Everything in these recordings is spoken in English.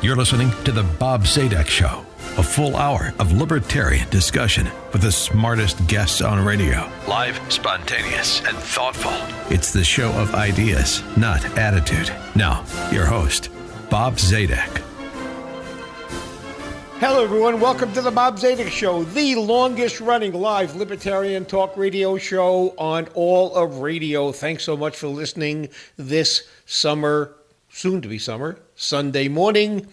You're listening to The Bob Zadek Show, a full hour of libertarian discussion with the smartest guests on radio. Live, spontaneous, and thoughtful. It's the show of ideas, not attitude. Now, your host, Bob Zadek. Hello, everyone. Welcome to The Bob Zadek Show, the longest-running live libertarian talk radio show on all of radio. Thanks so much for listening this summer, soon-to-be summer, Sunday morning.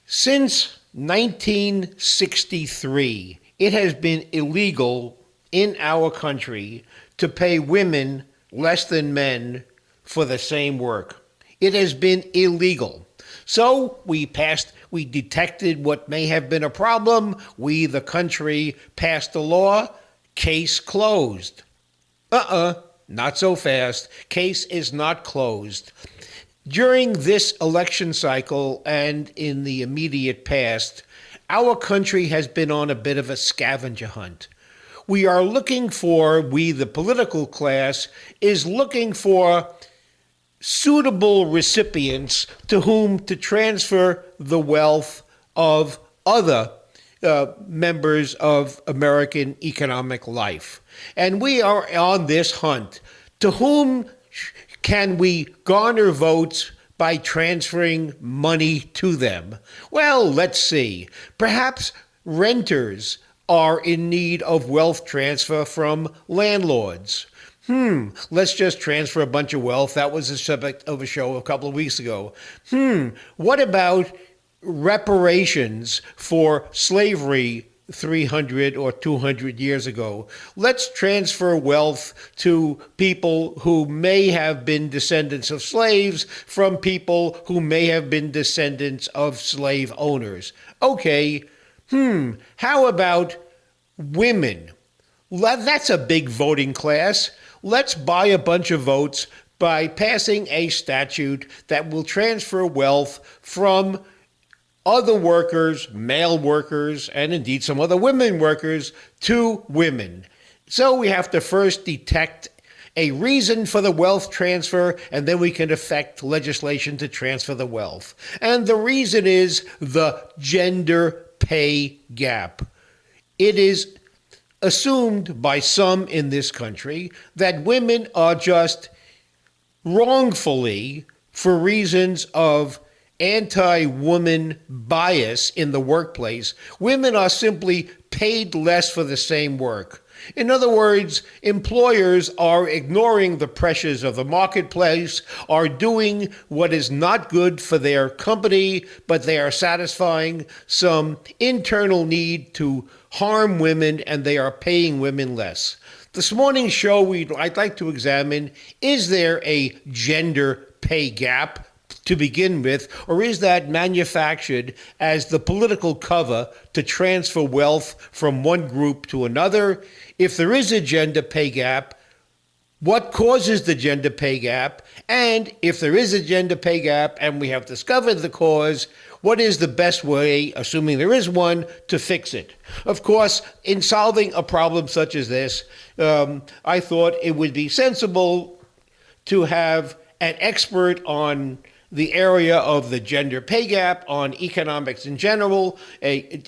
Since 1963, it has been illegal in our country to pay women less than men for the same work. It has been illegal. So we detected what may have been a problem. We, the country, passed a law. Case closed. Not so fast. Case is not closed. During this election cycle and in the immediate past, our country has been on a bit of a scavenger hunt. We are looking for, the political class, is looking for suitable recipients to whom to transfer the wealth of other members of American economic life. And we are on this hunt. To whom can we garner votes by transferring money to them? Well, let's see. Perhaps renters are in need of wealth transfer from landlords. Let's just transfer a bunch of wealth. That was the subject of a show a couple of weeks ago. What about reparations for slavery 300 or 200 years ago? Let's transfer wealth to people who may have been descendants of slaves from people who may have been descendants of slave owners. Okay, how about women? That's a big voting class. Let's buy a bunch of votes by passing a statute that will transfer wealth from other workers, male workers, and indeed some other women workers to women. So we have to first detect a reason for the wealth transfer, and then we can effect legislation to transfer the wealth. And the reason is the gender pay gap. It is assumed by some in this country that women are just wrongfully, for reasons of anti-woman bias in the workplace, women are simply paid less for the same work. In other words, employers are ignoring the pressures of the marketplace, are doing what is not good for their company, but they are satisfying some internal need to harm women, and they are paying women less. This morning's show, I'd like to examine, is there a gender pay gap to begin with, or is that manufactured as the political cover to transfer wealth from one group to another? If there is a gender pay gap, what causes the gender pay gap? And if there is a gender pay gap and we have discovered the cause, what is the best way, assuming there is one, to fix it? Of course, in solving a problem such as this, I thought it would be sensible to have an expert on the area of the gender pay gap, on economics in general, a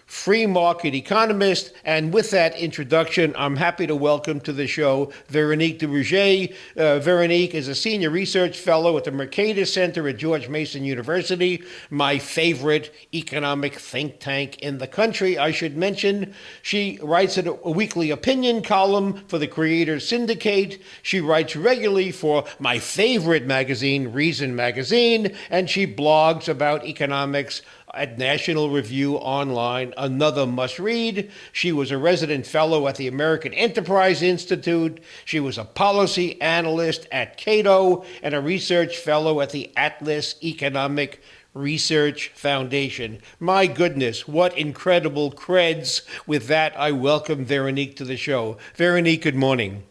free market economist. And with that introduction, I'm happy to welcome to the show Veronique de Rugy. Veronique is a senior research fellow at the Mercatus Center at George Mason University, my favorite economic think tank in the country, I should mention. She writes a weekly opinion column for the Creators Syndicate. She writes regularly for my favorite magazine, Reason Magazine, and she blogs about economics at National Review Online, another must-read. She was a resident fellow at the American Enterprise Institute. She was a policy analyst at Cato and a research fellow at the Atlas Economic Research Foundation. My goodness, what incredible creds. With that, I welcome Veronique to the show. Veronique, good morning.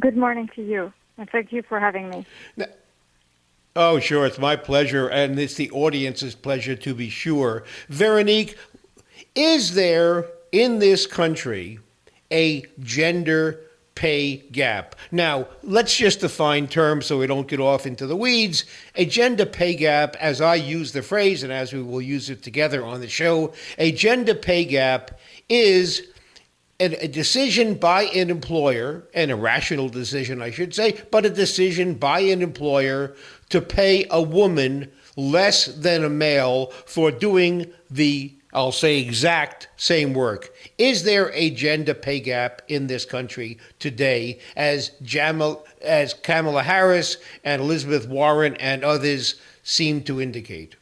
Good morning to you, and thank you for having me. Oh, sure. It's my pleasure, and it's the audience's pleasure to be sure. Veronique, is there in this country a gender pay gap. Now, let's just define terms so we don't get off into the weeds. A gender pay gap, as I use the phrase and as we will use it together on the show, a gender pay gap is a decision by an employer, an irrational decision, I should say, but a decision by an employer to pay a woman less than a male for doing the, I'll say, exact same work. Is there a gender pay gap in this country today, as Kamala Harris and Elizabeth Warren and others seem to indicate?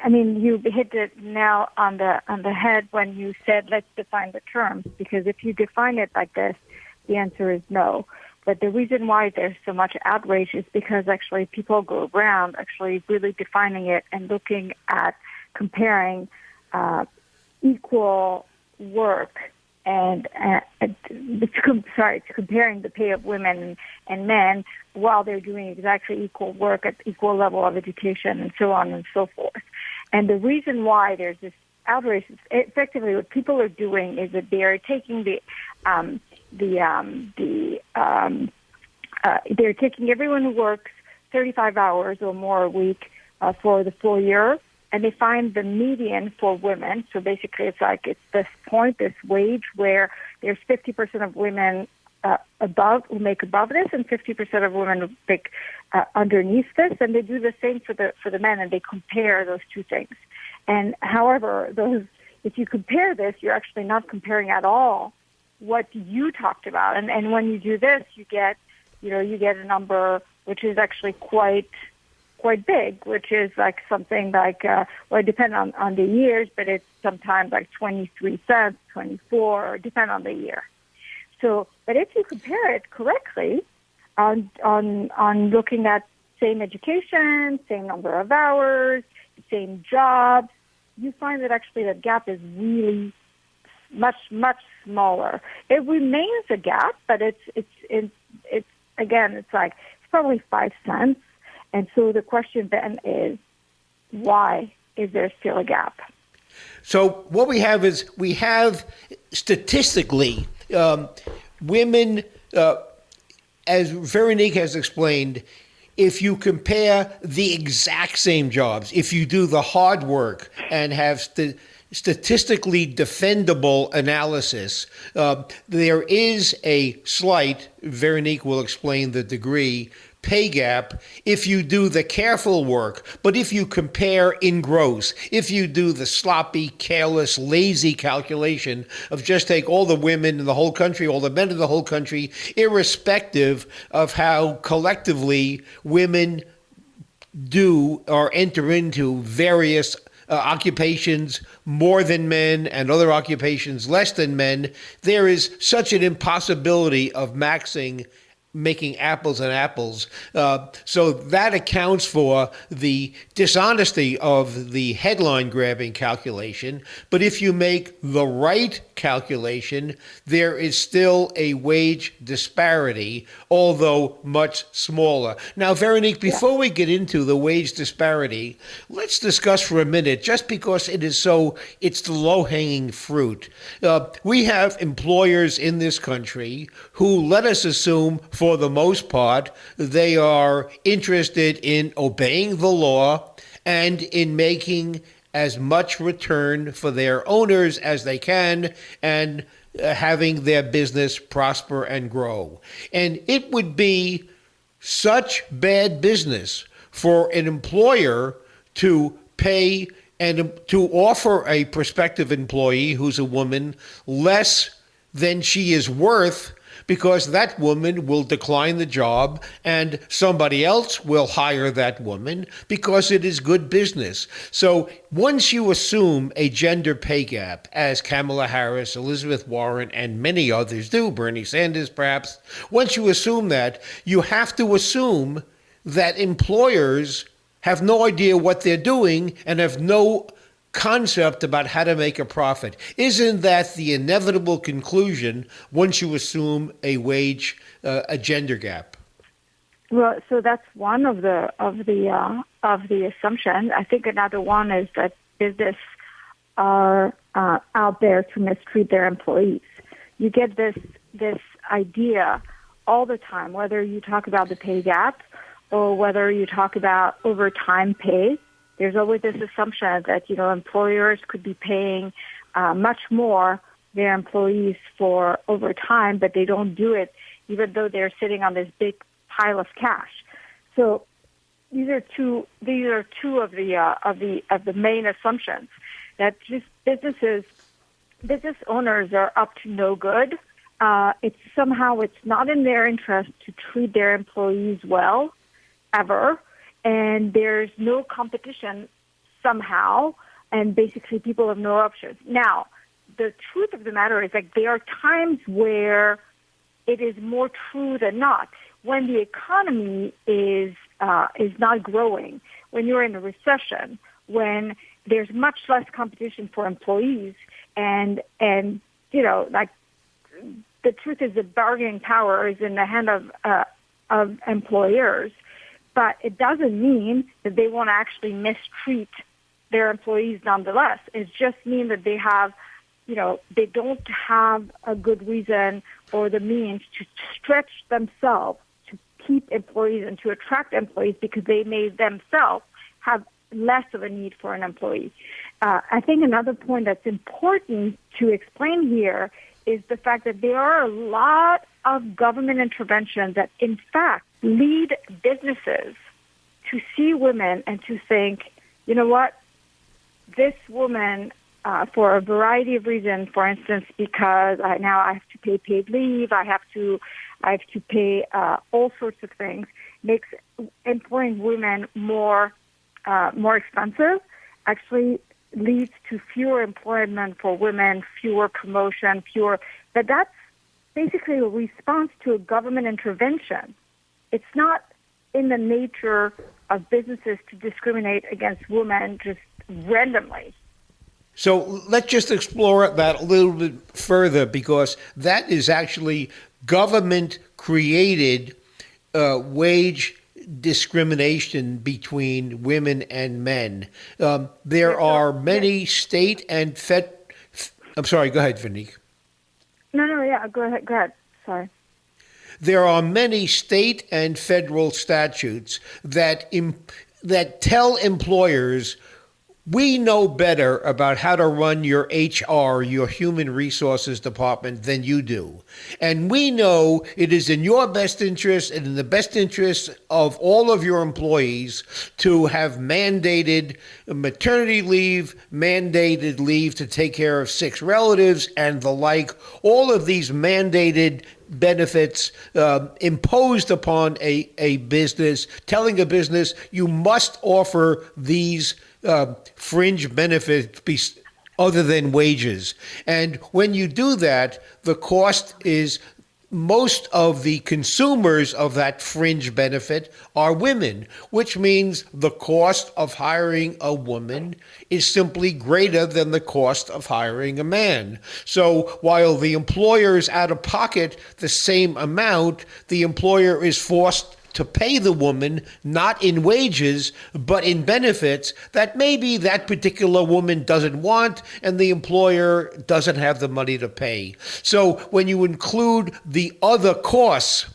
I mean, you hit the nail on the head when you said, let's define the terms, because if you define it like this, the answer is no. But the reason why there's so much outrage is because actually people go around actually really defining it and looking at comparing equal work and comparing the pay of women and men while they're doing exactly equal work at equal level of education and so on and so forth. And the reason why there's this outrage is effectively what people are doing is that they are taking they're taking everyone who works 35 hours or more a week for the full year, and they find the median for women. So basically, it's this point, this wage where there's 50% of women who make above this, and 50% of women who make underneath this. And they do the same for the men, and they compare those two things. And however, if you compare this, you're actually not comparing at all what you talked about. And when you do this, you get a number which is actually quite big, which is like something like, it depends on the years, but it's sometimes like 23 cents, 24, depend on the year. So, but if you compare it correctly on looking at same education, same number of hours, same jobs, you find that actually that gap is really much, much smaller. It remains a gap, but it's probably 5 cents. And so the question then is, why is there still a gap? So what we have statistically women, as Veronique has explained, if you compare the exact same jobs, if you do the hard work and have statistically defendable analysis, there is a slight, Veronique will explain the degree, pay gap if you do the careful work. But if you compare in gross, if you do the sloppy, careless, lazy calculation of just take all the women in the whole country, all the men in the whole country, irrespective of how collectively women do or enter into various occupations more than men and other occupations less than men, there is such an impossibility of making apples and apples. So that accounts for the dishonesty of the headline grabbing calculation. But if you make the right calculation, there is still a wage disparity, although much smaller. Now, Veronique, before we get into the wage disparity, let's discuss for a minute, just because it's the low-hanging fruit. We have employers in this country who, let us assume, for the most part, they are interested in obeying the law and in making as much return for their owners as they can and having their business prosper and grow. And it would be such bad business for an employer to pay and to offer a prospective employee who's a woman less than she is worth, because that woman will decline the job and somebody else will hire that woman because it is good business. So once you assume a gender pay gap, as Kamala Harris, Elizabeth Warren, and many others do, Bernie Sanders perhaps, once you assume that, you have to assume that employers have no idea what they're doing and have no concept about how to make a profit. Isn't that the inevitable conclusion once you assume a gender gap? Well, so that's one of the assumptions. I think another one is that business are out there to mistreat their employees. You get this idea all the time, whether you talk about the pay gap or whether you talk about overtime pay. There's always this assumption that, employers could be paying much more their employees for overtime, but they don't do it even though they're sitting on this big pile of cash. So these are two of the main assumptions that just business owners are up to no good. It's not in their interest to treat their employees well, ever, and there's no competition somehow, and basically people have no options. Now, the truth of the matter is that there are times where it is more true than not. When the economy is not growing, when you're in a recession, when there's much less competition for employees, and the truth is that bargaining power is in the hand of employers, but it doesn't mean that they won't actually mistreat their employees nonetheless. It just means that they don't have a good reason or the means to stretch themselves to keep employees and to attract employees because they may themselves have less of a need for an employee. I think another point that's important to explain here is the fact that there are a lot of government interventions that, in fact, lead businesses to see women and to think, you know what, this woman, for a variety of reasons, for instance, because I have to pay paid leave, I have to pay all sorts of things, makes employing women more expensive, actually leads to fewer employment for women, fewer promotion, but that's basically a response to a government intervention. It's not in the nature of businesses to discriminate against women just randomly. So let's just explore that a little bit further, because that is actually government-created wage discrimination between women and men. There are many state and I'm sorry, go ahead, Veronique. Go ahead. Sorry. There are many state and federal statutes that tell employers, we know better about how to run your HR, your human resources department, than you do. And we know it is in your best interest and in the best interest of all of your employees to have mandated maternity leave, mandated leave to take care of sick relatives and the like, all of these mandated benefits imposed upon a business, telling a business you must offer these fringe benefits other than wages. And when you do that, the cost is most of the consumers of that fringe benefit are women, which means the cost of hiring a woman is simply greater than the cost of hiring a man. So while the employer is out of pocket the same amount, the employer is forced to pay the woman, not in wages, but in benefits that maybe that particular woman doesn't want and the employer doesn't have the money to pay. So when you include the other costs,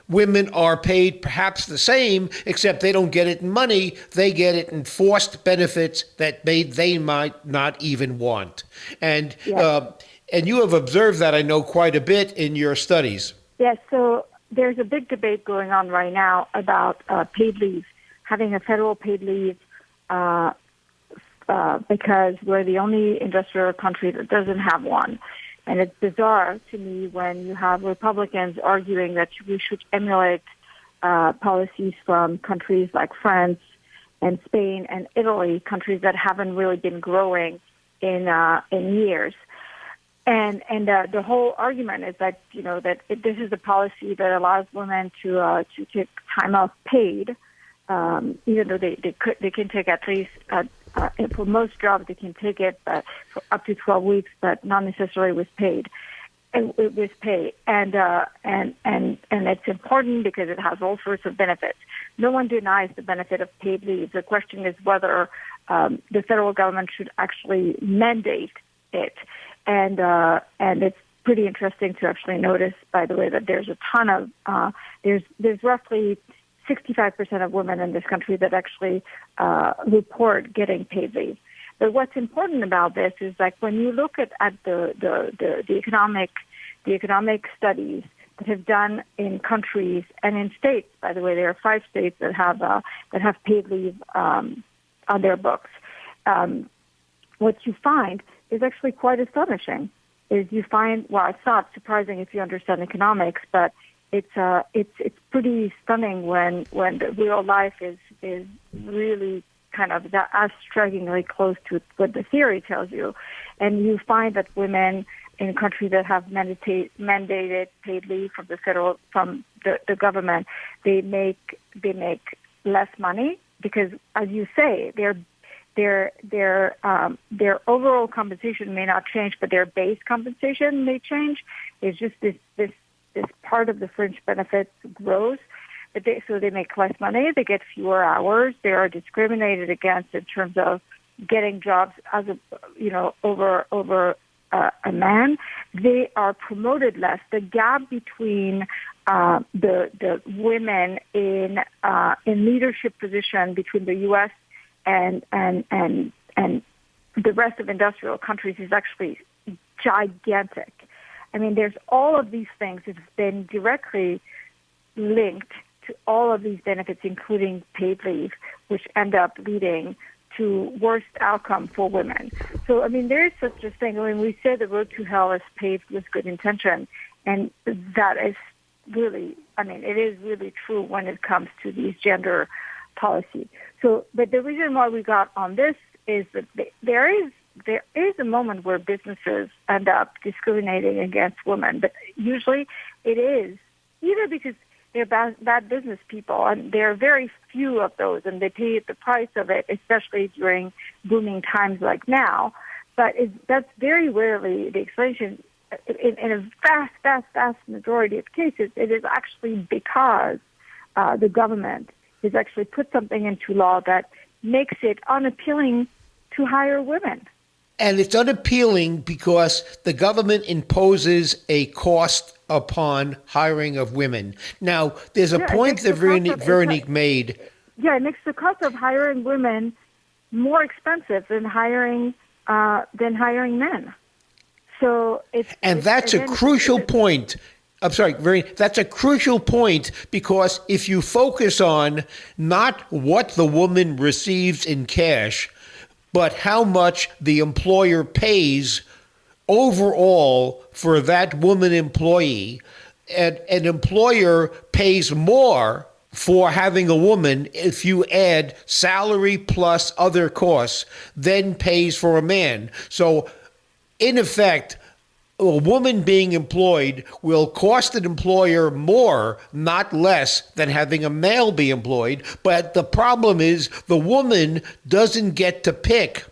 women are paid perhaps the same, except they don't get it in money, they get it in forced benefits that they might not even want. And you have observed that, I know, quite a bit in your studies. Yes, so there's a big debate going on right now about paid leave, having a federal paid leave, because we're the only industrial country that doesn't have one. And it's bizarre to me when you have Republicans arguing that we should emulate policies from countries like France and Spain and Italy, countries that haven't really been growing in years. And the whole argument is that this is a policy that allows women to take time off paid, even though they can take at least for most jobs they can take it, but for up to 12 weeks, but not necessarily with paid. And it's important because it has all sorts of benefits. No one denies the benefit of paid leave. The question is whether the federal government should actually mandate it. And it's pretty interesting to actually notice, by the way, that there's a ton of there's roughly 65% of women in this country that actually report getting paid leave. But what's important about this is like when you look at the economic studies that have done in countries and in states. By the way, there are 5 states that have paid leave on their books. What you find is actually quite astonishing. Is you find, well, it's not surprising if you understand economics, but it's pretty stunning when the real life is really kind of that as strikingly close to what the theory tells you, and you find that women in countries that have mandated paid leave from the government, they make less money because, as you say, their overall compensation may not change, but their base compensation may change. It's just this part of the fringe benefits grows. So they make less money, they get fewer hours, they are discriminated against in terms of getting jobs as over a man. They are promoted less. The gap between the women in leadership position between the U.S. and the rest of industrial countries is actually gigantic. I mean, there's all of these things that have been directly linked to all of these benefits, including paid leave, which end up leading to worst outcome for women. So, I mean, there is such a thing. I mean, we say the road to hell is paved with good intention, and that is really, I mean, it is really true when it comes to these gender policy. So, but the reason why we got on this is that there is a moment where businesses end up discriminating against women, but usually it is either because they're bad business people, and there are very few of those, and they pay the price of it, especially during booming times like now. But that's very rarely the explanation. In a vast majority of cases, it is actually because the government has actually put something into law that makes it unappealing to hire women. And it's unappealing because the government imposes a cost upon hiring of women. Now, there's a point that Veronique made. Yeah, it makes the cost of hiring women more expensive than hiring men. So that's a crucial point. I'm sorry, that's a crucial point, because if you focus on not what the woman receives in cash, but how much the employer pays overall for that woman employee, and an employer pays more for having a woman if you add salary plus other costs than pays for a man. So in effect, a woman being employed will cost an employer more, not less, than having a male be employed. But the problem is the woman doesn't get to pick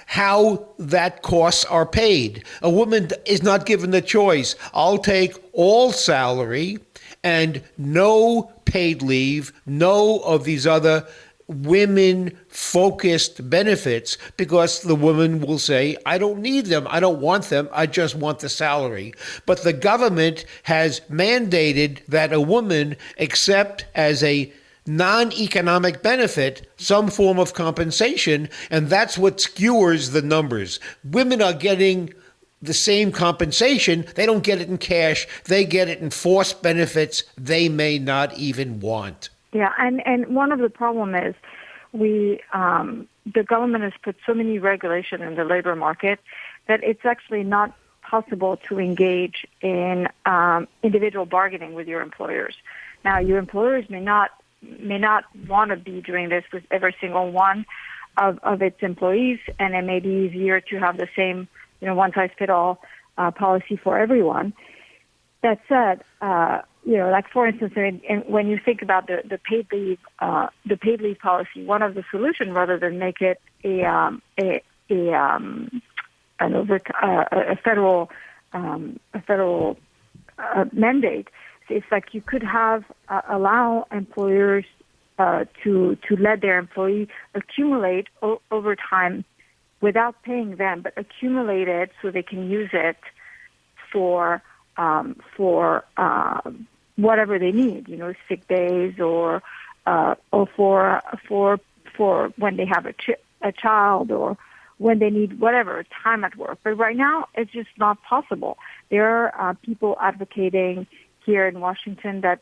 how that costs are paid. A woman is not given the choice. I'll take all salary and no paid leave, no of these other women-focused benefits, because the woman will say, I don't need them, I don't want them, I just want the salary. But the government has mandated that a woman accept as a non-economic benefit some form of compensation, and that's what skewers the numbers. Women are getting the same compensation. They don't get it in cash. They get it in forced benefits they may not even want. Yeah, and one of the problem is the government has put so many regulations in the labor market that it's actually not possible to engage in individual bargaining with your employers. Now, your employers may not want to be doing this with every single one of its employees, and it may be easier to have the same, one-size-fits-all policy for everyone. That said, like for instance, when you think about the paid leave policy, one of the solutions, rather than make it a federal mandate, it's like you could allow employers to let their employee accumulate over time without paying them, but accumulate it so they can use it for whatever they need, sick days or for when they have a child or when they need whatever time at work. But right now, it's just not possible. There are people advocating here in Washington that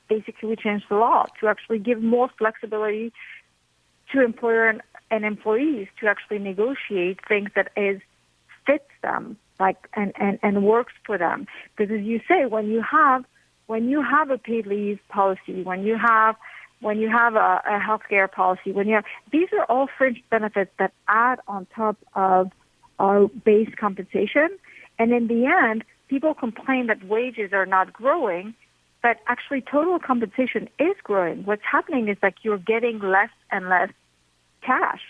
basically we change the law to actually give more flexibility to employer and employees to actually negotiate things that fits them, and works for them. Because as you say, when you have a paid leave policy, when you have a healthcare policy, these are all fringe benefits that add on top of our base compensation. And in the end, people complain that wages are not growing, but actually total compensation is growing. What's happening is that you're getting less and less cash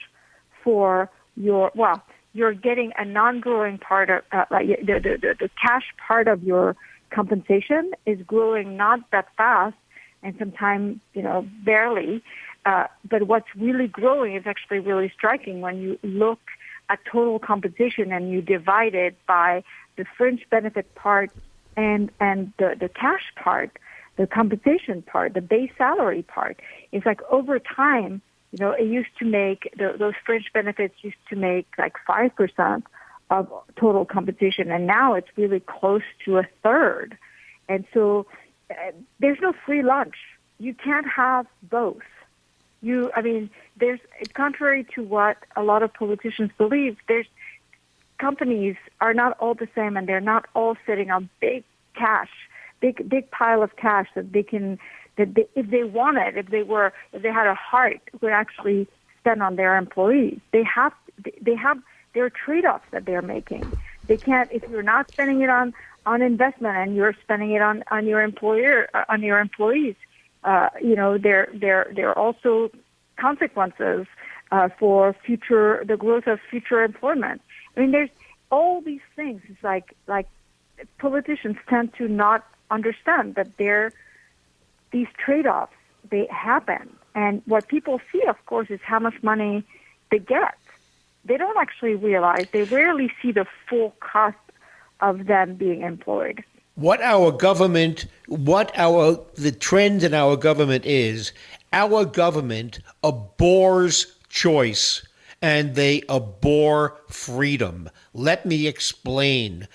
for you're getting a non-growing part of the cash part of your compensation is growing not that fast, and sometimes barely. But what's really growing is actually really striking when you look at total compensation and you divide it by the fringe benefit part and the cash part, the compensation part, the base salary part. It's like over time, it used to make, those fringe benefits used to make like 5% of total compensation, and now it's really close to a third. And so there's no free lunch. You can't have both. Contrary to what a lot of politicians believe, companies are not all the same, and they're not all sitting on big pile of cash that they can, if they wanted, if they had a heart, would actually spend on their employees. There are trade-offs that they're making. They can't, if you're not spending it on investment and you're spending it on your employer, on your employees, there are also consequences for the growth of future employment. There's all these things. It's like politicians tend to not understand that these trade-offs, they happen. And what people see, of course, is how much money they get. They don't actually realize, they rarely see the full cost of them being employed. The trend in our government is, our government abhors choice and they abhor freedom. Let me explain.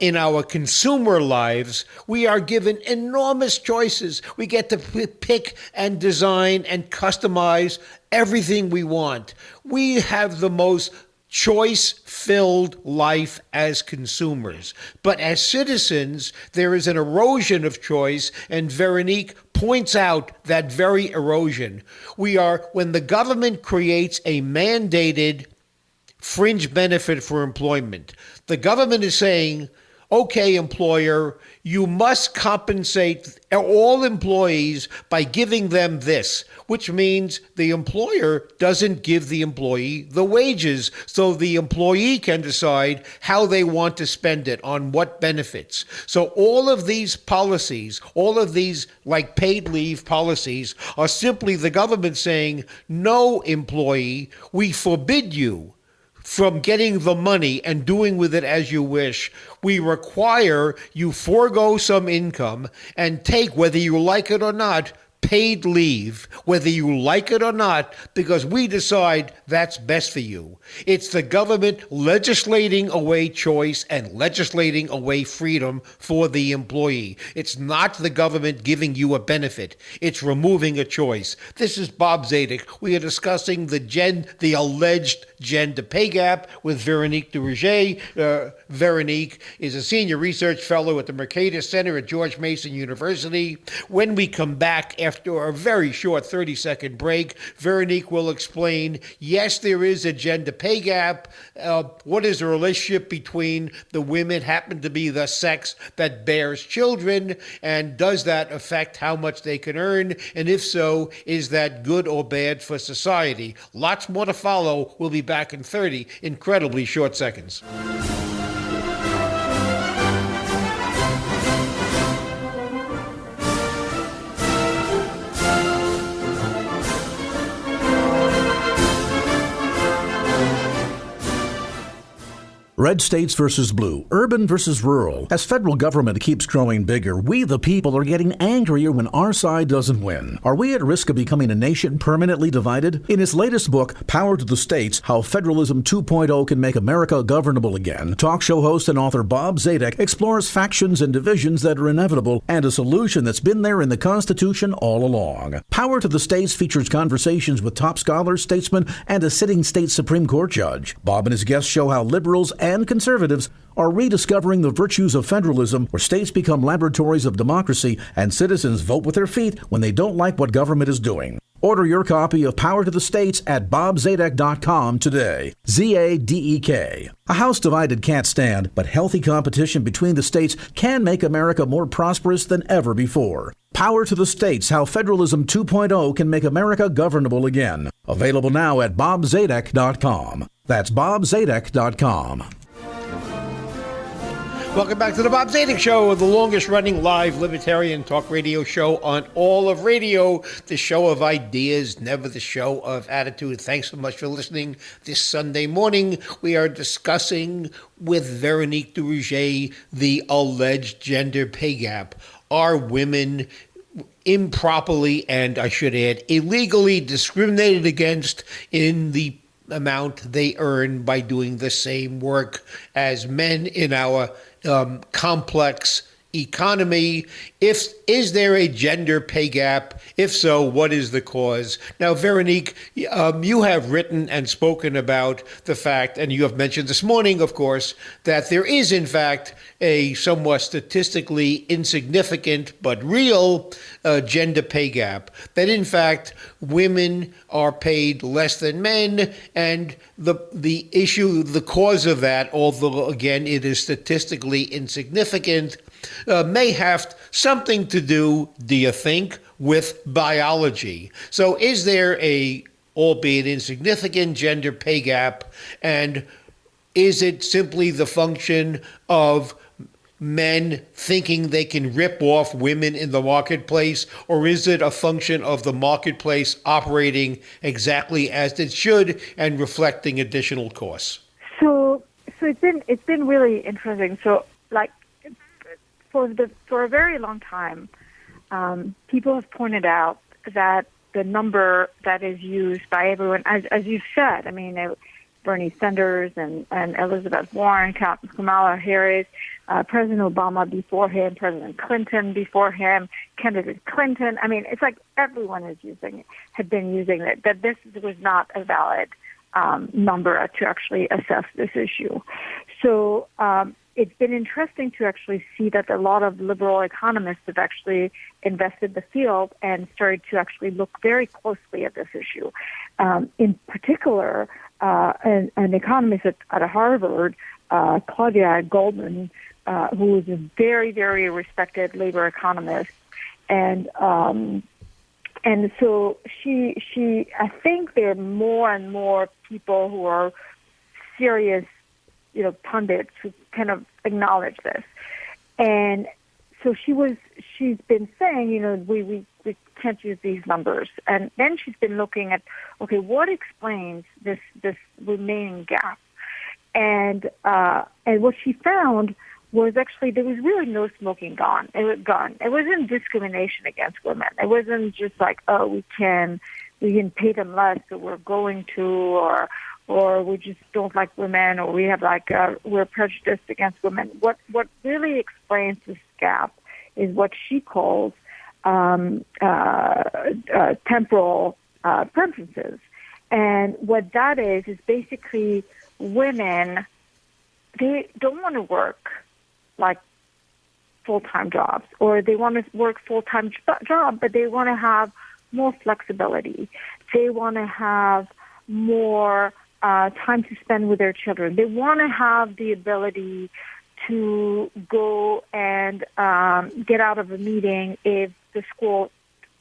In our consumer lives, we are given enormous choices. We get to pick and design and customize everything we want. We have the most choice-filled life as consumers. But as citizens, there is an erosion of choice, and Veronique points out that very erosion. When the government creates a mandated fringe benefit for employment, the government is saying, okay, employer, you must compensate all employees by giving them this, which means the employer doesn't give the employee the wages, so the employee can decide how they want to spend it, on what benefits. So all of these policies, all of these like paid leave policies, are simply the government saying, no, employee, we forbid you from getting the money and doing with it as you wish. We require you forego some income and take, whether you like it or not, paid leave, whether you like it or not, because we decide that's best for you. It's the government legislating away choice and legislating away freedom for the employee. It's not the government giving you a benefit. It's removing a choice. This is Bob Zadek. We are discussing the alleged gender pay gap with Veronique de Rugy. Veronique is a senior research fellow at the Mercatus Center at George Mason University. When we come back after a very short 30-second break, Veronique will explain, yes, there is a gender pay gap. What is the relationship between the women happen to be the sex that bears children, and does that affect how much they can earn? And if so, is that good or bad for society? Lots more to follow. We'll be back in 30 incredibly short seconds. Red states versus blue, urban versus rural. As federal government keeps growing bigger, we the people are getting angrier when our side doesn't win. Are we at risk of becoming a nation permanently divided? In his latest book, Power to the States, How Federalism 2.0 Can Make America Governable Again, talk show host and author Bob Zadek explores factions and divisions that are inevitable and a solution that's been there in the Constitution all along. Power to the States features conversations with top scholars, statesmen, and a sitting state Supreme Court judge. Bob and his guests show how liberals and conservatives are rediscovering the virtues of federalism, where states become laboratories of democracy and citizens vote with their feet when they don't like what government is doing. Order your copy of Power to the States at bobzadek.com today. Zadek. A house divided can't stand, but healthy competition between the states can make America more prosperous than ever before. Power to the States, How Federalism 2.0 Can Make America Governable Again. Available now at bobzadek.com. That's bobzadek.com. Welcome back to the Bob Zadek Show, the longest-running live libertarian talk radio show on all of radio, the show of ideas, never the show of attitude. Thanks so much for listening. This Sunday morning, we are discussing with Veronique de Rugy the alleged gender pay gap. Are women improperly, and I should add, illegally discriminated against in the amount they earn by doing the same work as men in our complex economy? Is there a gender pay gap? If so, what is the cause? Now, Veronique, you have written and spoken about the fact, and you have mentioned this morning, of course, that there is, in fact, a somewhat statistically insignificant but real gender pay gap, that, in fact, women are paid less than men, and the issue, the cause of that, although, again, it is statistically insignificant, may have something to do, do you think, with biology? So is there a, albeit insignificant, gender pay gap, and is it simply the function of men thinking they can rip off women in the marketplace, or is it a function of the marketplace operating exactly as it should and reflecting additional costs? So it's been really interesting. So, like, for a very long time, people have pointed out that the number that is used by everyone, as you said, I mean, Bernie Sanders and Elizabeth Warren, Kamala Harris, President Obama before him, President Clinton before him, candidate Clinton. I mean, it's like everyone had been using it, that this was not a valid number to actually assess this issue. So it's been interesting to actually see that a lot of liberal economists have actually invested the field and started to actually look very closely at this issue. In particular, an economist at Harvard, Claudia Goldman, who is a very, very respected labor economist, and so she, I think there are more and more people who are serious, pundits who kind of acknowledge this. And so she's been saying, we can't use these numbers. And then she's been looking at, okay, what explains this remaining gap? And what she found was actually there was really no smoking gun. It wasn't discrimination against women. It wasn't just like, oh, we can pay them less, so we're going to, or we just don't like women, or we have we're prejudiced against women. What really explains this gap is what she calls temporal preferences. And what that is basically women, they don't want to work like full-time jobs, or they want to work full-time job, but they want to have more flexibility. They want to have more time to spend with their children. They want to have the ability to go and get out of a meeting if the school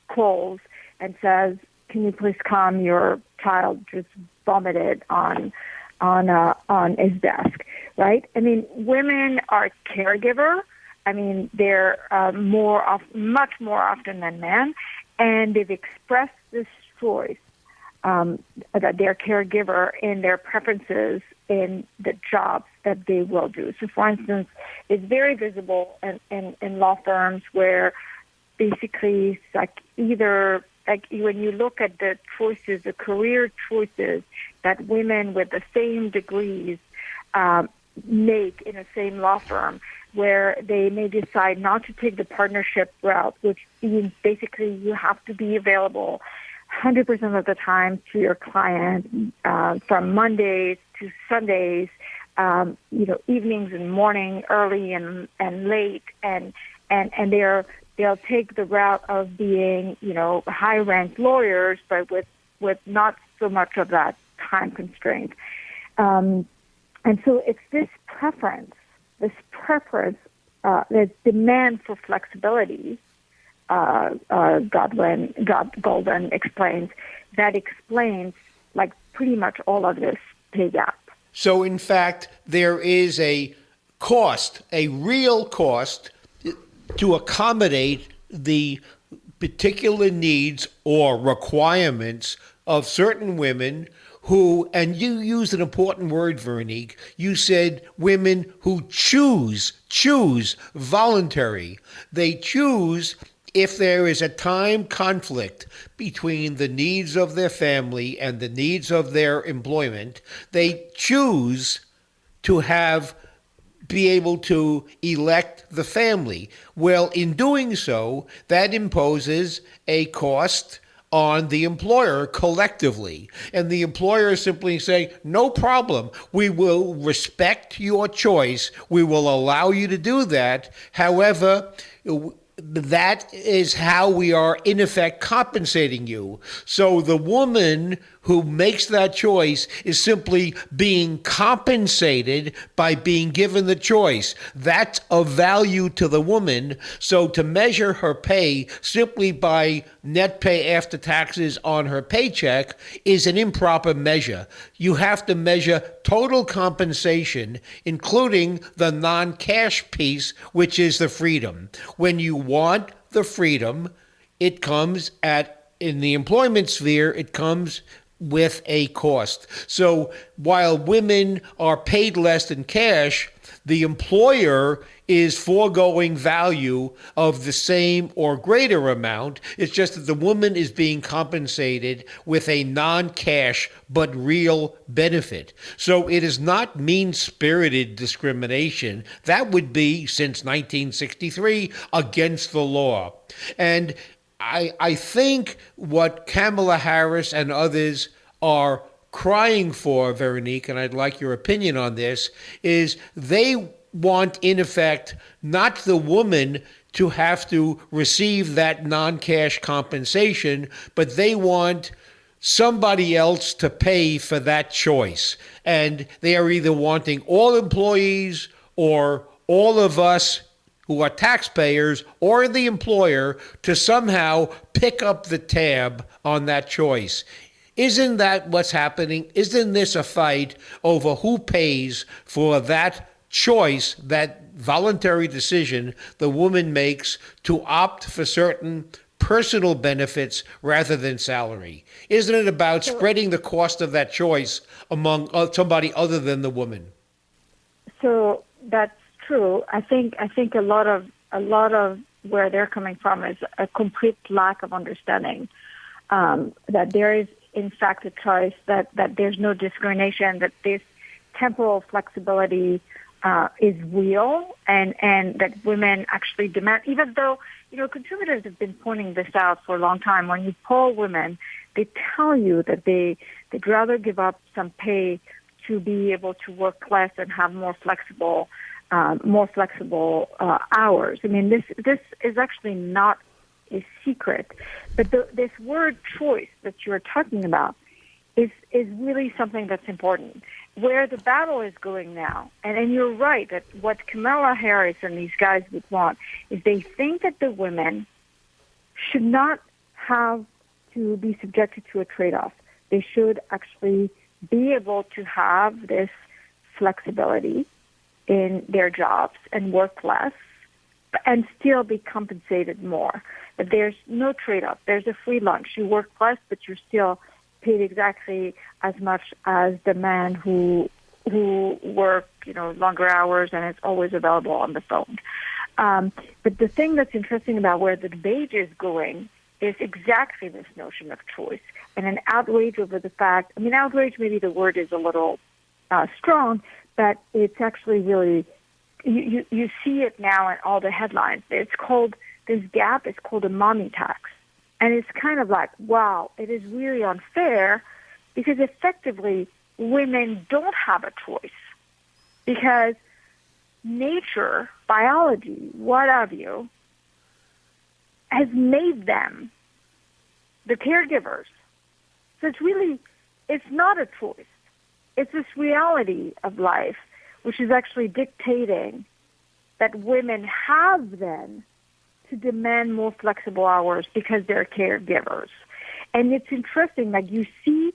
calls and says, "Can you please come? Your child just vomited on his desk." Right? I mean, women are caregiver. I mean, they're much more often than men, and they've expressed this choice their caregiver in their preferences in the jobs that they will do. So, for instance, it's very visible in law firms where basically it's like either like when you look at the choices, the career choices that women with the same degrees make in the same law firm, where they may decide not to take the partnership route, which means basically you have to be available 100% of the time to your client, from Mondays to Sundays, evenings and morning, early and late, and they'll take the route of being, high-ranked lawyers, but with not so much of that time constraint. And so it's this preference, this demand for flexibility, Golden explains, that explains like pretty much all of this pay gap. So in fact, there is a cost, a real cost, to accommodate the particular needs or requirements of certain women who, and you used an important word, Veronique, you said women who choose, voluntary. They choose if there is a time conflict between the needs of their family and the needs of their employment. They choose to be able to elect the family. Well, in doing so, that imposes a cost on the employer collectively. And the employer simply say, no problem, we will respect your choice. We will allow you to do that. However, that is how we are, in effect, compensating you. So the woman who makes that choice is simply being compensated by being given the choice. That's of value to the woman. So to measure her pay simply by net pay after taxes on her paycheck is an improper measure. You have to measure total compensation, including the non-cash piece, which is the freedom. When you want the freedom, it comes in the employment sphere, it comes with a cost. So while women are paid less in cash, the employer is foregoing value of the same or greater amount. It's just that the woman is being compensated with a non-cash but real benefit. So it is not mean-spirited discrimination. That would be, since 1963, against the law. And I think what Kamala Harris and others are crying for, Veronique, and I'd like your opinion on this, is they want, in effect, not the woman to have to receive that non-cash compensation, but they want somebody else to pay for that choice. And they are either wanting all employees or all of us who are taxpayers or the employer to somehow pick up the tab on that choice. Isn't that what's happening? Isn't this a fight over who pays for that choice, that voluntary decision the woman makes to opt for certain personal benefits rather than salary? Isn't it about spreading the cost of that choice among somebody other than the woman? So that's true. I think a lot of where they're coming from is a complete lack of understanding that there is, in fact, a choice, that there's no discrimination, that this temporal flexibility is real, and that women actually demand, even though, conservatives have been pointing this out for a long time. When you poll women, they tell you that they'd rather give up some pay to be able to work less and have more flexible hours. I mean, this is actually not a secret, but this word choice that you're talking about is really something that's important. Where the battle is going now, and you're right that what Kamala Harris and these guys would want is they think that the women should not have to be subjected to a trade-off. They should actually be able to have this flexibility in their jobs and work less and still be compensated more. But there's no trade-off. There's a free lunch. You work less, but you're still paid exactly as much as the men who work, longer hours and is always available on the phone. But the thing that's interesting about where the debate is going is exactly this notion of choice and an outrage over the fact, outrage, maybe the word is a little strong, but it's actually really, you see it now in all the headlines. This gap is called a mommy tax. And it's kind of like, wow, it is really unfair because effectively women don't have a choice because nature, biology, what have you, has made them the caregivers. So it's not a choice. It's this reality of life, which is actually dictating that women have then to demand more flexible hours because they're caregivers. And it's interesting, like you see,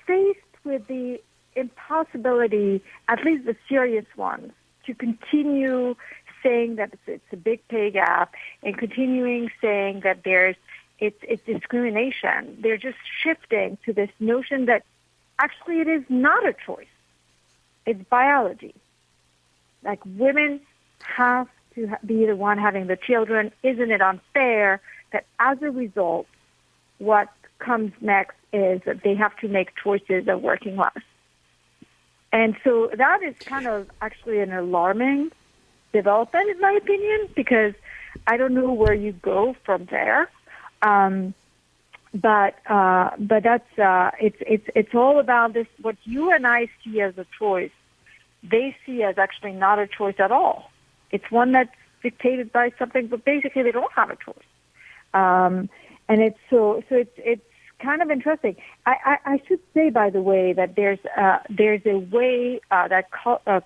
faced with the impossibility, at least the serious ones, to continue saying that it's a big pay gap and continuing saying that it's discrimination. They're just shifting to this notion that actually it is not a choice. It's biology. Like women have to be the one having the children. Isn't it unfair that as a result, what comes next is that they have to make choices of working less? And so that is kind of actually an alarming development, in my opinion, because I don't know where you go from there. But that's it's all about this. What you and I see as a choice, they see as actually not a choice at all. It's one that's dictated by something, but basically they don't have a choice. And it's it's kind of interesting. I should say, by the way, that there's a way that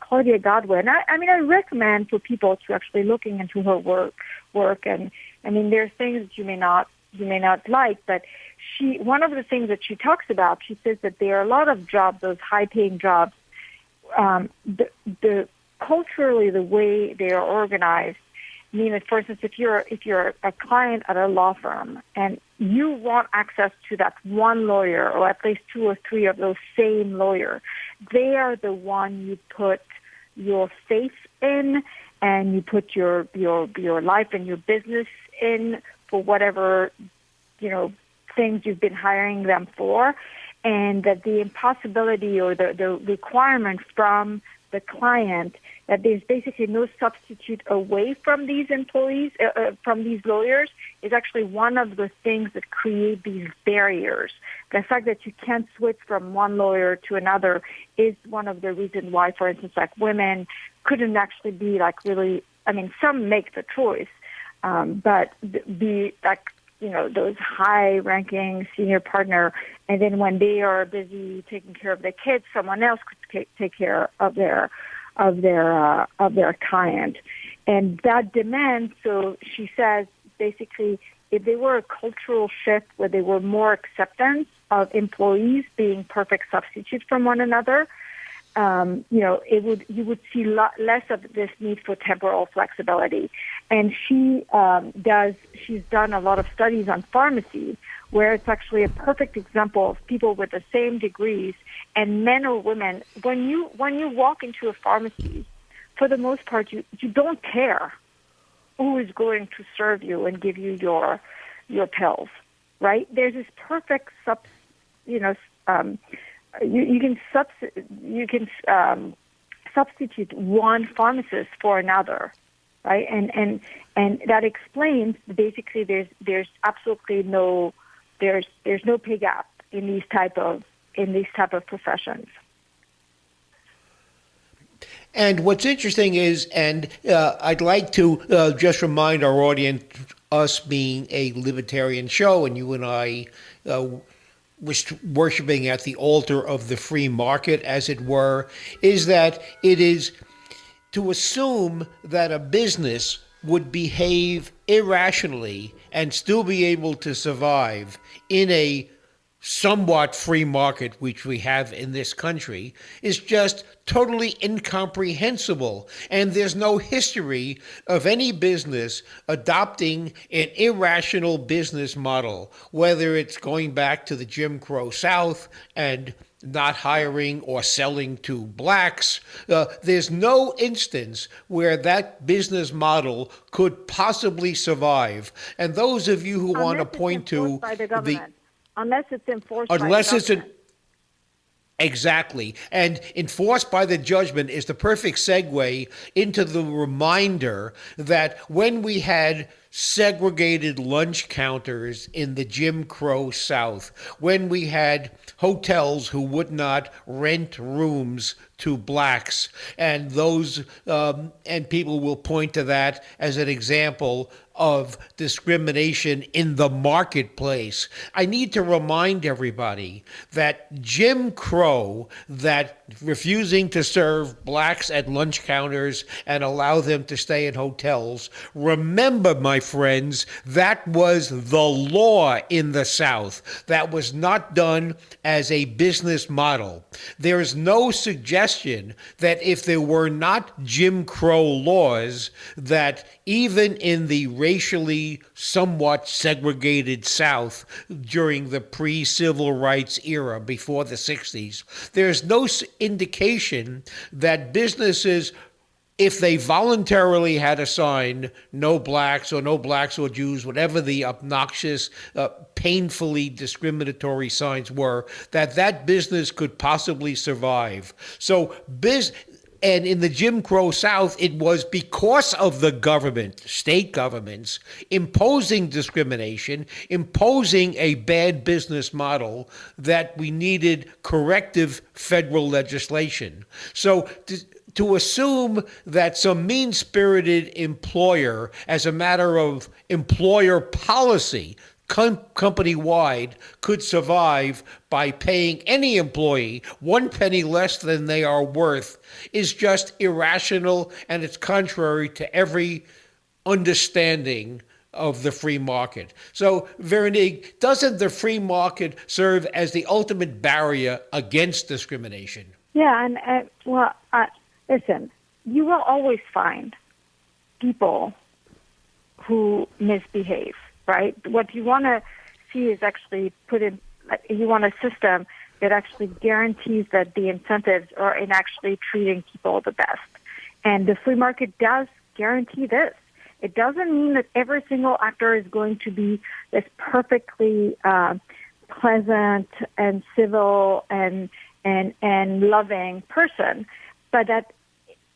Claudia Godwin. I recommend for people to actually looking into her work. And there's things that you may not like, but one of the things that she talks about, she says that there are a lot of jobs, those high-paying jobs, the culturally the way they are organized. For instance, if you're a client at a law firm and you want access to that one lawyer or at least two or three of those same lawyers, they are the one you put your faith in and you put your life and your business in for whatever things you've been hiring them for, and that the impossibility or the requirement from the client that there's basically no substitute away from these employees, from these lawyers, is actually one of the things that create these barriers. The fact that you can't switch from one lawyer to another is one of the reasons why, for instance, like women couldn't actually be like really, some make the choice, but be like, those high-ranking senior partner, and then when they are busy taking care of their kids, someone else could take care of their client, and that demand. So she says basically, if there were a cultural shift where there were more acceptance of employees being perfect substitutes from one another, you would see less of this need for temporal flexibility. And she's done a lot of studies on pharmacy where it's actually a perfect example of people with the same degrees and men or women. When you walk into a pharmacy, for the most part, you don't care who is going to serve you and give you your pills, right? There's this perfect you can substitute one pharmacist for another, right? And that explains basically there's absolutely no pay gap in these type of professions. And what's interesting is, and I'd like to just remind our audience, us being a libertarian show, and you and I was worshiping at the altar of the free market, as it were, is that it is to assume that a business would behave irrationally and still be able to survive in a somewhat free market which we have in this country is just totally incomprehensible. And there's no history of any business adopting an irrational business model, whether it's going back to the Jim Crow South and not hiring or selling to blacks. There's no instance where that business model could possibly survive. And those of you who want to point to unless it's enforced by the government. Exactly. And enforced by the judgment is the perfect segue into the reminder that when we had segregated lunch counters in the Jim Crow South, when we had hotels who would not rent rooms to blacks, and those and people will point to that as an example of discrimination in the marketplace. I need to remind everybody that Jim Crow, that refusing to serve blacks at lunch counters and allow them to stay in hotels, remember, my friends, that was the law in the South. That was not done as a business model. There is no suggestion that if there were not Jim Crow laws, that even in the racially somewhat segregated South during the pre-civil rights era before the 60s, there's no indication that businesses, if they voluntarily had a sign, no blacks or Jews, whatever the obnoxious, painfully discriminatory signs were, that business could possibly survive. So and in the Jim Crow South, it was because of the government, state governments, imposing discrimination, imposing a bad business model, that we needed corrective federal legislation. So to assume that some mean-spirited employer, as a matter of employer policy, company-wide, could survive by paying any employee 1 penny less than they are worth is just irrational, and it's contrary to every understanding of the free market. So, Veronique, doesn't the free market serve as the ultimate barrier against discrimination? Yeah, and listen, you will always find people who misbehave, right? What you want to see is actually you want a system that actually guarantees that the incentives are in actually treating people the best. And the free market does guarantee this. It doesn't mean that every single actor is going to be this perfectly pleasant and civil and loving person, but that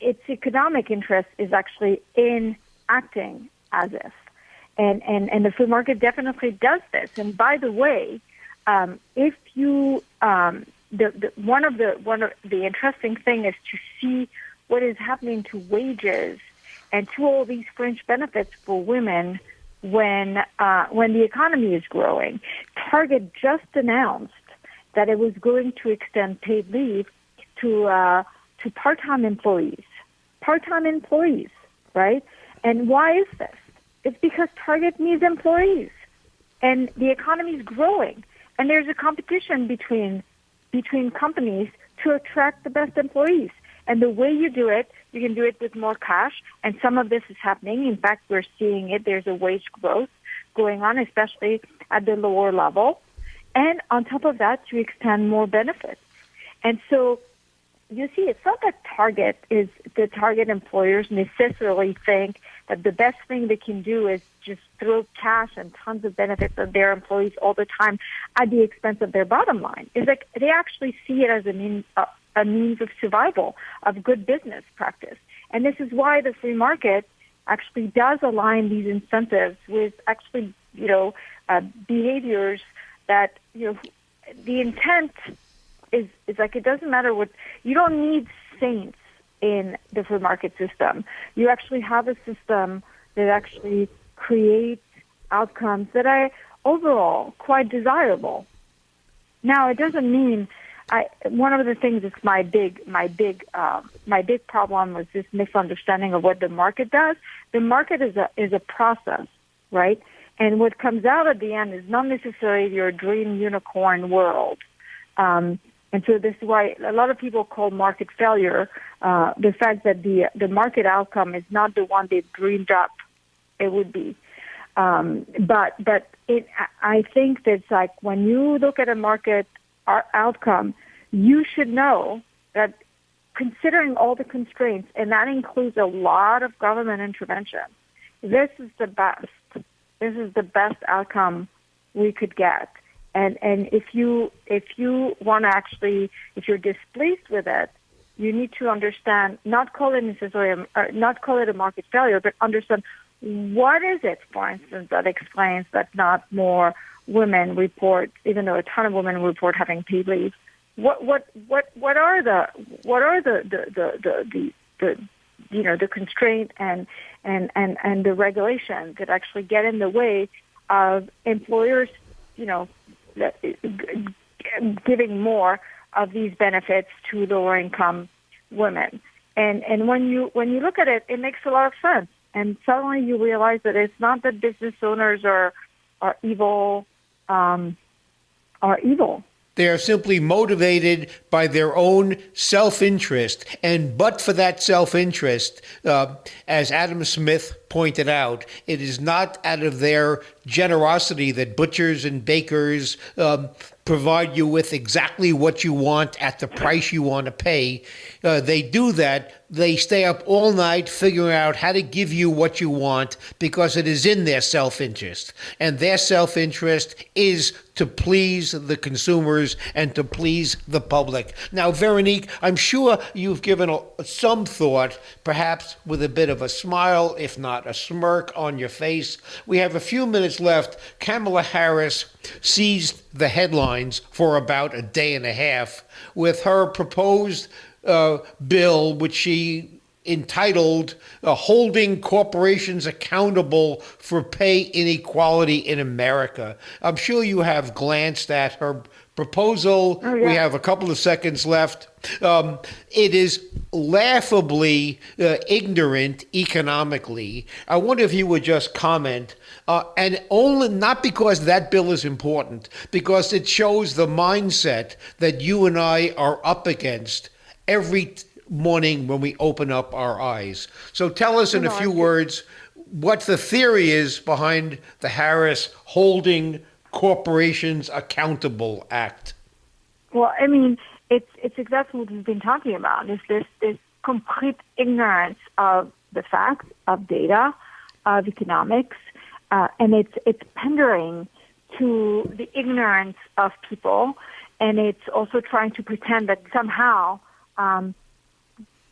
its economic interest is actually in acting as if. And the free market definitely does this. And by the way, if you one of the interesting thing is to see what is happening to wages and to all these fringe benefits for women when the economy is growing. Target just announced that it was going to extend paid leave to part-time employees. Part-time employees, right? And why is this? It's because Target needs employees, and the economy is growing, and there's a competition between companies to attract the best employees. And the way you do it, you can do it with more cash, and some of this is happening. In fact, we're seeing it. There's a wage growth going on, especially at the lower level. And on top of that, to extend more benefits. And so you see, it's not that the target employers necessarily think that the best thing they can do is just throw cash and tons of benefits at their employees all the time at the expense of their bottom line. It's like they actually see it as a means of survival, of good business practice. And this is why the free market actually does align these incentives with actually, behaviors that, the intent is like, it doesn't matter what, you don't need saints in the free market system. You actually have a system that actually creates outcomes that are overall quite desirable. Now, it doesn't mean one of the things that's my big problem was this misunderstanding of what the market does. The market is a process, right? And what comes out at the end is not necessarily your dream unicorn world. And so this is why a lot of people call market failure the fact that the market outcome is not the one they dreamed up it would be. But I think that it's like when you look at a market outcome, you should know that considering all the constraints, and that includes a lot of government intervention, this is the best. This is the best outcome we could get. And if you want to actually, if you're displeased with it, you need to understand, not call it a market failure, but understand what is it, for instance, that explains that not more women report, even though a ton of women report having paid leave. What are the constraint and the regulations that actually get in the way of employers, giving more of these benefits to lower income women. And when you look at it, it makes a lot of sense. And suddenly you realize that it's not that business owners are evil. They are simply motivated by their own self-interest. And but for that self-interest, as Adam Smith pointed out, it is not out of their generosity that butchers and bakers provide you with exactly what you want at the price you want to pay. They do that. They stay up all night figuring out how to give you what you want because it is in their self-interest. And their self-interest is to please the consumers and to please the public. Now, Veronique, I'm sure you've given some thought, perhaps with a bit of a smile, if not a smirk on your face. We have a few minutes left. Kamala Harris seized the headlines for about a day and a half with her proposed bill, which she entitled Holding Corporations Accountable for Pay Inequality in America. I'm sure you have glanced at her proposal. Oh, yeah. We have a couple of seconds left. It is laughably ignorant economically. I wonder if you would just comment, and only not because that bill is important, because it shows the mindset that you and I are up against every morning when we open up our eyes. So tell us in a few words what the theory is behind the Harris Holding Corporations Accountable Act. Well, I mean, it's exactly what we've been talking about. Is this complete ignorance of the facts, of data, of economics, and it's pandering to the ignorance of people, and it's also trying to pretend that somehow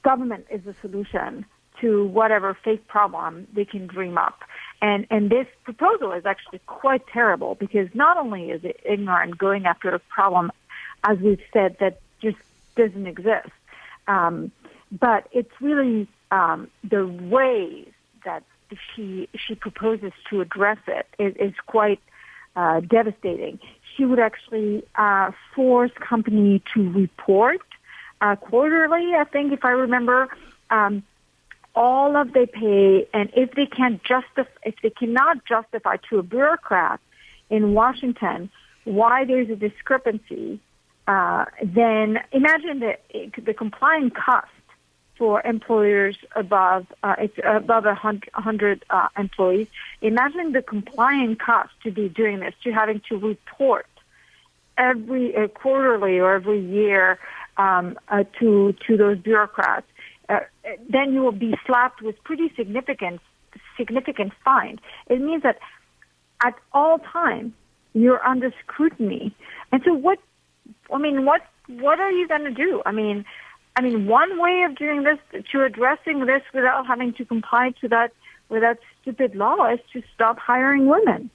government is the solution to whatever fake problem they can dream up. And this proposal is actually quite terrible because not only is it ignorant, going after a problem, as we've said, that just doesn't exist, but it's really the ways that she proposes to address it is quite devastating. She would actually force company to report quarterly, I think, if I remember, all of they pay, and if they cannot justify to a bureaucrat in Washington why there's a discrepancy, then imagine the compliance cost for employers above 100 employees. Imagine the compliance cost to be doing this, to having to report every quarterly or every year to those bureaucrats. Then you will be slapped with pretty significant fine. It means that at all times you're under scrutiny. And so what are you going to do? I mean, one way of doing this, to addressing this without having to comply to that with that stupid law, is to stop hiring women.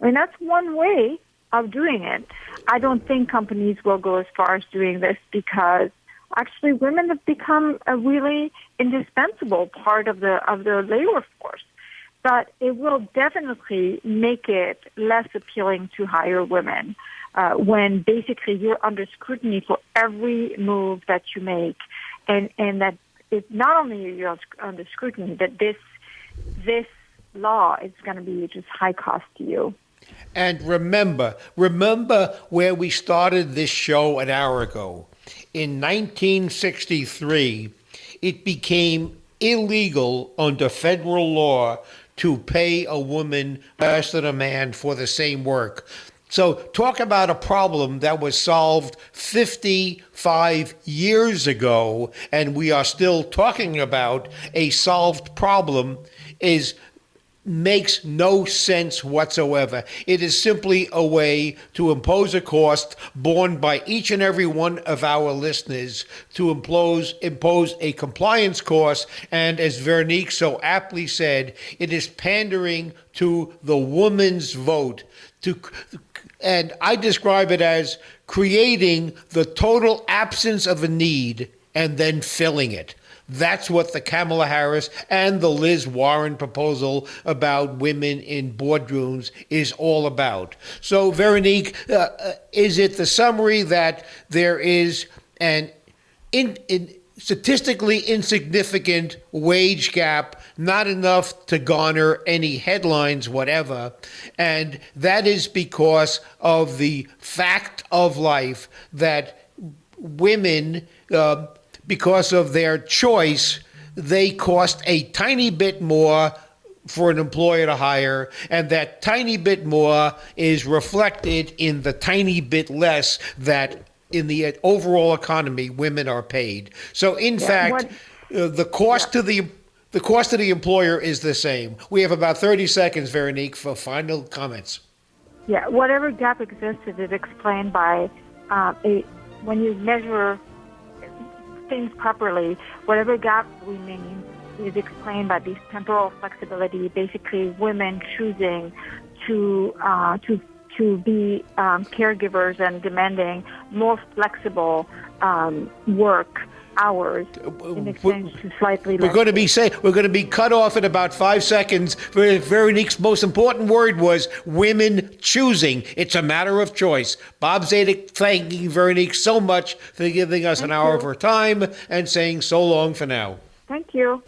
I mean, that's one way of doing it. I don't think companies will go as far as doing this because actually women have become a really indispensable part of the labor force. But it will definitely make it less appealing to hire women when basically you're under scrutiny for every move that you make, and that it not only you're under scrutiny, but this law is going to be just high cost to you. And remember where we started this show an hour ago. In 1963, it became illegal under federal law to pay a woman less than a man for the same work. So talk about a problem that was solved 55 years ago, and we are still talking about a solved problem makes no sense whatsoever. It is simply a way to impose a cost borne by each and every one of our listeners to impose a compliance cost. And as Veronique so aptly said, it is pandering to the woman's vote. And I describe it as creating the total absence of a need and then filling it. That's what the Kamala Harris and the Liz Warren proposal about women in boardrooms is all about. So, Veronique, is it the summary that there is an statistically insignificant wage gap, not enough to garner any headlines, whatever, and that is because of the fact of life that women, because of their choice, they cost a tiny bit more for an employer to hire, and that tiny bit more is reflected in the tiny bit less that in the overall economy women are paid. So in fact, the cost to the employer is the same. We have about 30 seconds, Veronique, for final comments. Yeah, whatever gap exists is explained by when you measure things properly, whatever gap remains is explained by this temporal flexibility, basically women choosing to be caregivers and demanding more flexible work hours in exchange to slightly less. We're going to be cut off in about 5 seconds. Veronique's most important word was women choosing. It's a matter of choice. Bob Zadek thanking Veronique so much for giving us an hour of her time and saying so long for now. Thank you.